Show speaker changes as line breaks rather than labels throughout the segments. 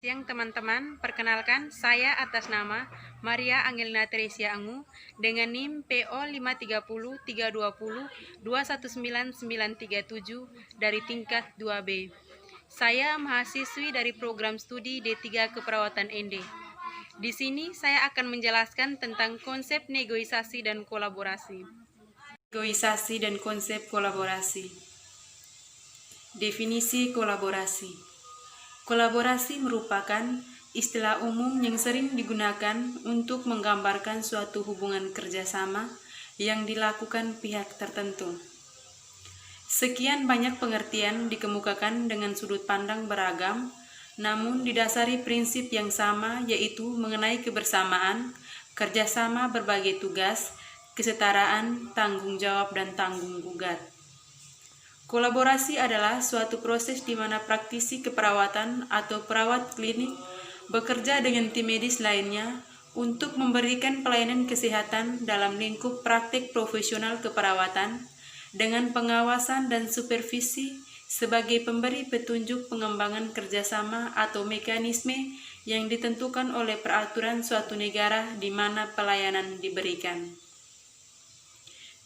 Siang teman-teman, perkenalkan saya atas nama Maria Angelina Teresia Angu dengan NIM PO 530-320-219937 dari tingkat 2B. Saya mahasiswi dari program studi D3 Keperawatan ND. Di sini saya akan menjelaskan tentang konsep negosiasi dan kolaborasi. Negosiasi dan konsep kolaborasi. Definisi kolaborasi. Kolaborasi merupakan istilah umum yang sering digunakan untuk menggambarkan suatu hubungan kerjasama yang dilakukan pihak tertentu. Sekian banyak pengertian dikemukakan dengan sudut pandang beragam, namun didasari prinsip yang sama, yaitu mengenai kebersamaan, kerjasama berbagai tugas, kesetaraan, tanggung jawab, dan tanggung gugat. Kolaborasi adalah suatu proses di mana praktisi keperawatan atau perawat klinik bekerja dengan tim medis lainnya untuk memberikan pelayanan kesehatan dalam lingkup praktik profesional keperawatan dengan pengawasan dan supervisi sebagai pemberi petunjuk pengembangan kerjasama atau mekanisme yang ditentukan oleh peraturan suatu negara di mana pelayanan diberikan.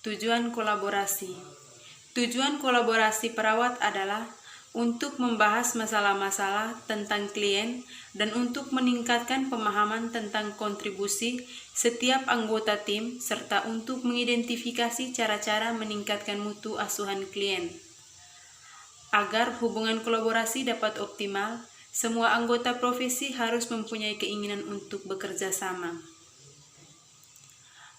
Tujuan kolaborasi. Tujuan kolaborasi perawat adalah untuk membahas masalah-masalah tentang klien dan untuk meningkatkan pemahaman tentang kontribusi setiap anggota tim serta untuk mengidentifikasi cara-cara meningkatkan mutu asuhan klien. Agar hubungan kolaborasi dapat optimal, semua anggota profesi harus mempunyai keinginan untuk bekerja sama.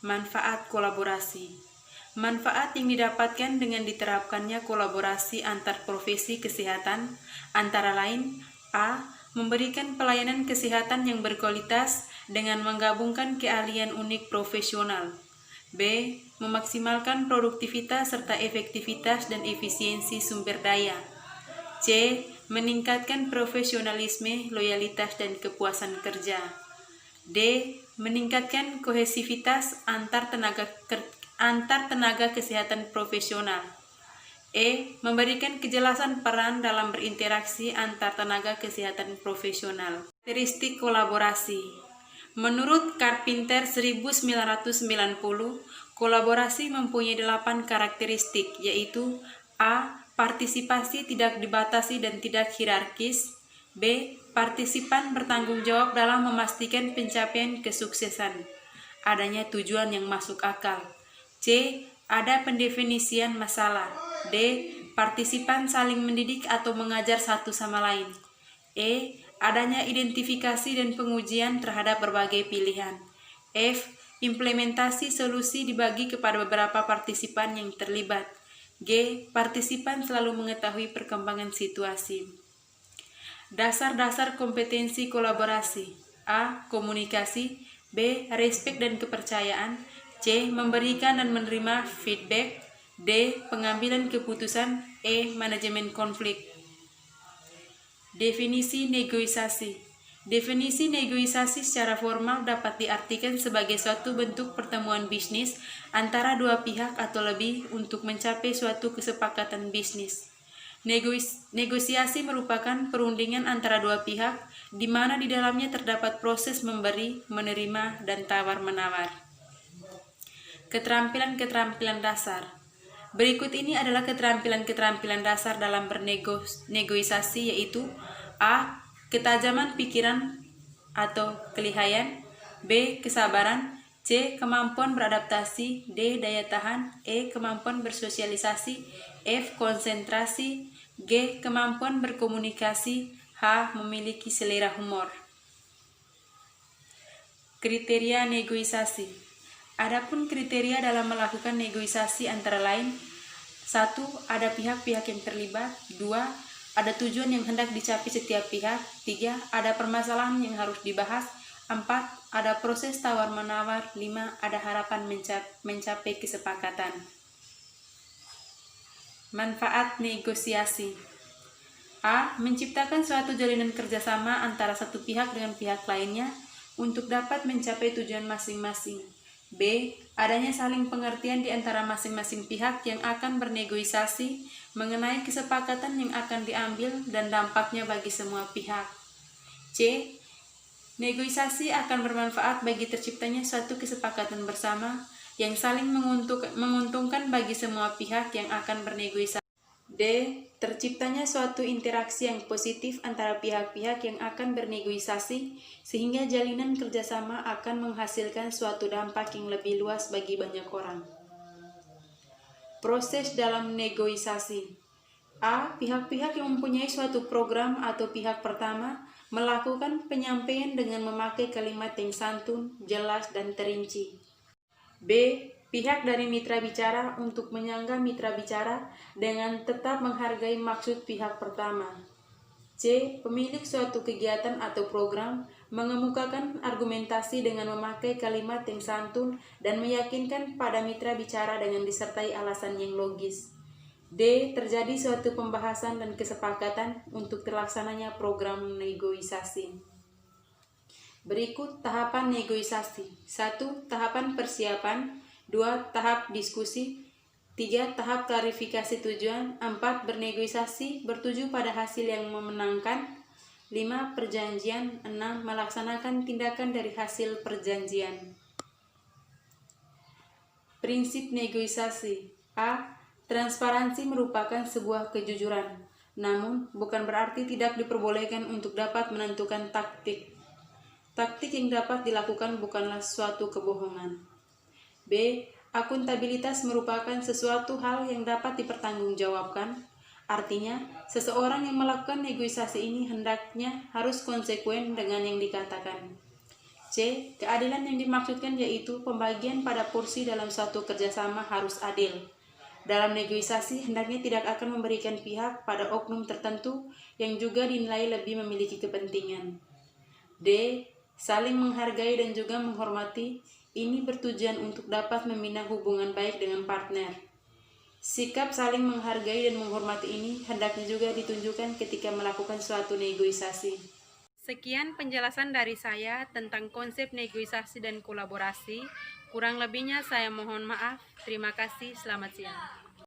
Manfaat kolaborasi. Manfaat yang didapatkan dengan diterapkannya kolaborasi antar profesi kesehatan antara lain: A. Memberikan pelayanan kesehatan yang berkualitas dengan menggabungkan keahlian unik profesional. B. Memaksimalkan produktivitas serta efektivitas dan efisiensi sumber daya. C. Meningkatkan profesionalisme, loyalitas, dan kepuasan kerja. D. Meningkatkan kohesivitas antar tenaga kesehatan profesional. E. Memberikan kejelasan peran dalam berinteraksi antar tenaga kesehatan profesional. Karakteristik kolaborasi. Menurut Carpenter 1990, kolaborasi mempunyai 8 karakteristik, yaitu A. Partisipasi tidak dibatasi dan tidak hierarkis. B. Partisipan bertanggung jawab dalam memastikan pencapaian kesuksesan. Adanya tujuan yang masuk akal. C. Ada pendefinisian masalah. D. Partisipan saling mendidik atau mengajar satu sama lain. E. Adanya identifikasi dan pengujian terhadap berbagai pilihan. F. Implementasi solusi dibagi kepada beberapa partisipan yang terlibat. G. Partisipan selalu mengetahui perkembangan situasi. Dasar-dasar kompetensi kolaborasi. A. Komunikasi. B. Respek dan kepercayaan. C. Memberikan dan menerima feedback. D. Pengambilan keputusan. E. Manajemen konflik. Definisi negosiasi. Definisi negosiasi secara formal dapat diartikan sebagai suatu bentuk pertemuan bisnis antara dua pihak atau lebih untuk mencapai suatu kesepakatan bisnis. Negosiasi merupakan perundingan antara dua pihak di mana di dalamnya terdapat proses memberi, menerima, dan tawar-menawar. Keterampilan-keterampilan dasar. Berikut ini adalah keterampilan-keterampilan dasar dalam bernegosiasi, yaitu A. Ketajaman pikiran atau kelihayan. B. Kesabaran. C. Kemampuan beradaptasi. D. Daya tahan. E. Kemampuan bersosialisasi. F. Konsentrasi. G. Kemampuan berkomunikasi. H. Memiliki selera humor. Kriteria negosiasi. Adapun kriteria dalam melakukan negosiasi antara lain: 1. Ada pihak-pihak yang terlibat. 2. Ada tujuan yang hendak dicapai setiap pihak. 3. Ada permasalahan yang harus dibahas. 4. Ada proses tawar-menawar. 5. Ada harapan mencapai kesepakatan. Manfaat negosiasi. A. Menciptakan suatu jalinan kerjasama antara satu pihak dengan pihak lainnya untuk dapat mencapai tujuan masing-masing. B. Adanya saling pengertian di antara masing-masing pihak yang akan bernegosiasi mengenai kesepakatan yang akan diambil dan dampaknya bagi semua pihak. C. Negosiasi akan bermanfaat bagi terciptanya suatu kesepakatan bersama yang saling menguntungkan bagi semua pihak yang akan bernegosiasi. D. Terciptanya suatu interaksi yang positif antara pihak-pihak yang akan bernegosiasi sehingga jalinan kerjasama akan menghasilkan suatu dampak yang lebih luas bagi banyak orang. Proses dalam negosiasi. A. Pihak-pihak yang mempunyai suatu program atau pihak pertama melakukan penyampaian dengan memakai kalimat yang santun, jelas, dan terinci. B. Pihak dari mitra bicara untuk menyangga mitra bicara dengan tetap menghargai maksud pihak pertama. C. Pemilik suatu kegiatan atau program mengemukakan argumentasi dengan memakai kalimat yang santun dan meyakinkan pada mitra bicara dengan disertai alasan yang logis. D. Terjadi suatu pembahasan dan kesepakatan untuk terlaksananya program negosiasi. Berikut tahapan negosiasi. 1. Tahapan persiapan. 2. Tahap diskusi. 3. Tahap klarifikasi tujuan. 4. Bernegosiasi bertuju pada hasil yang memenangkan. 5. Perjanjian. 6. Melaksanakan tindakan dari hasil perjanjian. Prinsip negosiasi. A. Transparansi merupakan sebuah kejujuran, namun bukan berarti tidak diperbolehkan untuk dapat menentukan taktik. Taktik yang dapat dilakukan bukanlah suatu kebohongan. B. Akuntabilitas merupakan sesuatu hal yang dapat dipertanggungjawabkan. Artinya, seseorang yang melakukan negosiasi ini hendaknya harus konsekuen dengan yang dikatakan. C. Keadilan yang dimaksudkan yaitu pembagian pada porsi dalam suatu kerjasama harus adil. Dalam negosiasi, hendaknya tidak akan memberikan pihak pada oknum tertentu yang juga dinilai lebih memiliki kepentingan. D. Saling menghargai dan juga menghormati. Ini bertujuan untuk dapat membina hubungan baik dengan partner. Sikap saling menghargai dan menghormati ini hendaknya juga ditunjukkan ketika melakukan suatu negosiasi. Sekian penjelasan dari saya tentang konsep negosiasi dan kolaborasi. Kurang lebihnya saya mohon maaf. Terima kasih. Selamat siang.